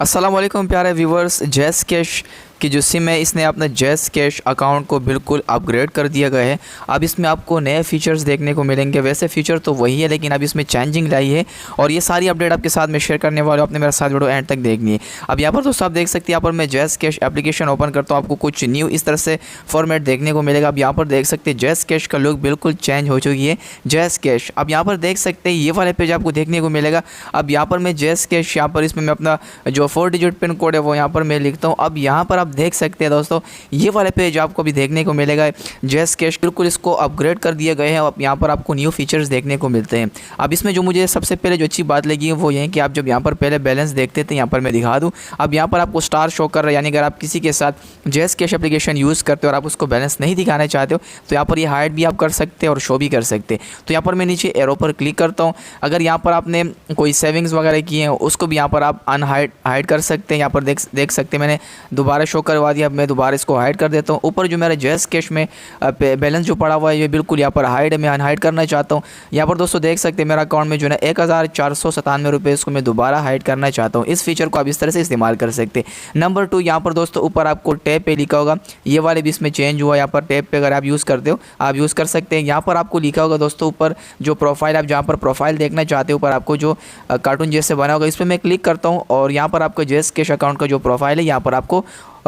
अस्सलाम वालेकुम प्यारे व्यूवर्स। जैस कैश की जो सिम है इसने अपना जैस कैश अकाउंट को बिल्कुल अपग्रेड कर दिया गया है। अब इसमें आपको नए फीचर्स देखने को मिलेंगे। वैसे फीचर तो वही है लेकिन अब इसमें चेंजिंग लाई है और ये सारी अपडेट आपके साथ मैं शेयर करने वाला हूँ। आपने मेरा साथ वीडियो एंड तक देखनी है। अब यहाँ पर दोस्तों आप देख सकते हैं, यहाँ पर मैं जैस कैश एप्लीकेशन ओपन करता हूँ, आपको कुछ न्यू इस तरह से फॉर्मेट देखने को मिलेगा। अब यहाँ पर देख सकते हैं जैस कैश का लुक बिल्कुल चेंज हो चुकी है। जैस कैश अब यहाँ पर देख सकते हैं ये वाले पेज आपको देखने को मिलेगा। अब यहाँ पर मैं जैस कैश यहाँ पर इसमें मैं अपना जो 4 डिजिट पिन कोड है वो यहाँ पर मैं लिखता हूँ। अब यहाँ पर आप देख सकते हैं दोस्तों ये वाले पेज आपको भी देखने को मिलेगा। जैस कैश बिल्कुल इसको अपग्रेड कर दिए गए हैं। अब यहाँ पर आपको न्यू फीचर्स देखने को मिलते हैं। अब इसमें जो मुझे सबसे पहले जो अच्छी बात लगी है वो ये है कि आप जब यहाँ पर पहले बैलेंस देखते थे, यहाँ पर मैं दिखा दूँ, अब यहाँ पर आपको स्टार शो कर रहा है। यानी अगर आप किसी के साथ जैस कैश एप्लीकेशन यूज़ करते हो और आप उसको बैलेंस नहीं दिखाना चाहते हो तो यहाँ पर ये हाइड भी आप कर सकते हैं और शो भी कर सकते हैं। तो यहाँ पर मैं नीचे एरो पर क्लिक करता हूँ। अगर यहाँ पर आपने कोई सेविंग्स वगैरह किए हैं उसको भी यहाँ पर आप हाइड कर सकते हैं। यहाँ पर देख सकते हैं मैंने दोबारा शो करवा दिया। अब मैं दोबारा इसको हाइड कर देता हूँ। ऊपर जो मेरा जैस कैश में बैलेंस जो पड़ा हुआ है ये बिल्कुल यहाँ पर हाइड है, मैं अनहाइड करना चाहता हूँ। यहाँ पर दोस्तों देख सकते हैं मेरा अकाउंट में जो है 1497 रुपये, इसको मैं दोबारा हाइड करना चाहता हूँ। इस फीचर को आप इस तरह से इस्तेमाल कर सकते हैं। नंबर 2, यहाँ पर दोस्तों ऊपर आपको टैब पे लिखा होगा, ये वाले भी इसमें चेंज हुआ। यहाँ पर टैब पे अगर आप यूज़ करते हो आप यूज़ कर सकते हैं। यहाँ पर आपको लिखा होगा दोस्तों ऊपर जो प्रोफाइल, आप जहाँ पर प्रोफाइल देखना चाहते हो ऊपर आपको जो कार्टून जैसे बना होगा इस पर मैं क्लिक करता हूँ और यहाँ पर आपको जैस कैश अकाउंट का जो प्रोफाइल है यहाँ पर आपको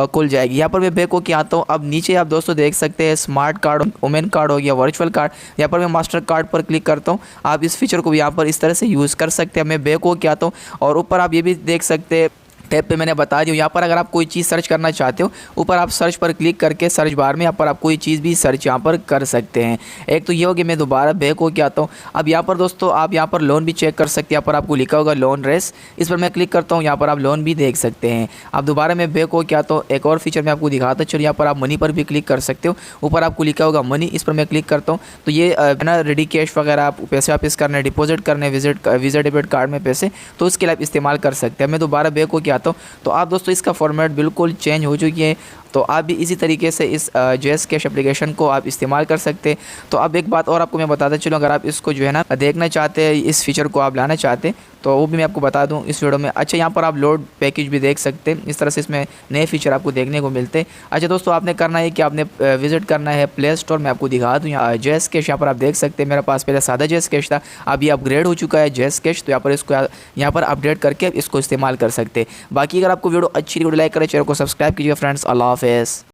खुल जाएगी। यहाँ पर मैं बैक होके आता हूँ। अब नीचे आप दोस्तों देख सकते हैं स्मार्ट कार्ड, वुमेन कार्ड हो गया, वर्चुअल कार्ड। यहाँ पर मैं मास्टर कार्ड पर क्लिक करता हूँ। आप इस फीचर को भी यहाँ पर इस तरह से यूज़ कर सकते हैं। मैं बैक होके आता हूँ और ऊपर आप ये भी देख सकते हैं टैब पे मैंने बता दी। यहाँ पर अगर आप कोई चीज़ सर्च करना चाहते हो ऊपर आप सर्च पर क्लिक करके सर्च बार में यहाँ पर आप कोई चीज़ भी सर्च यहाँ पर कर सकते हैं। एक तो ये हो गया। मैं दोबारा बैक होके आता हूँ। अब यहाँ पर दोस्तों आप यहाँ पर लोन भी चेक कर सकते हैं। यहाँ पर आपको लिखा होगा लोन रेस, इस पर मैं क्लिक करता हूँ। यहाँ पर आप लोन भी देख सकते हैं। अब दोबारा मैं बैक होके आता हूँ। एक और फीचर मैं आपको दिखाता हूँ। चलो यहाँ पर आप मनी पर भी क्लिक कर सकते हो। ऊपर आपको लिखा होगा मनी, इस पर मैं क्लिक करता हूँ तो ये ना रेडी कैश वगैरह आप पैसे वापस करने, डिपॉजिट करने, वीज़ा डेबिट कार्ड में पैसे, तो उसके लिए आप इस्तेमाल कर सकते हैं। मैं दोबारा बैक होके आता हूँ तो आप दोस्तों इसका फॉर्मेट बिल्कुल चेंज हो चुकी है। तो आप भी इसी तरीके से इस जैस कैश एप्लीकेशन को आप इस्तेमाल कर सकते हैं। तो अब एक बात और आपको मैं बताता चलूँ, अगर आप इसको जो है ना देखना चाहते हैं, इस फीचर को आप लाना चाहते हैं तो वो भी मैं आपको बता दूं इस वीडियो में। अच्छा, यहाँ पर आप लोड पैकेज भी देख सकते हैं। इस तरह से इसमें नए फीचर आपको देखने को मिलते हैं। अच्छा दोस्तों, आपने करना है कि आपने विजिट करना है प्ले स्टोर में। आपको दिखा दूँ यहाँ जैस कैश, यहाँ पर आप देख सकते हैं मेरे पास पहले सादा जैस कैश था, अब ये अपग्रेड हो चुका है जैस कैश। तो यहाँ पर इसको यहाँ पर अपडेट करके इसको इस्तेमाल कर सकते हैं। बाकी अगर आपको वीडियो अच्छी वीडियो लाइक करें, चैनल को सब्सक्राइब कीजिएगा फ्रेंड्स। अल्लाह हाफ़िज़।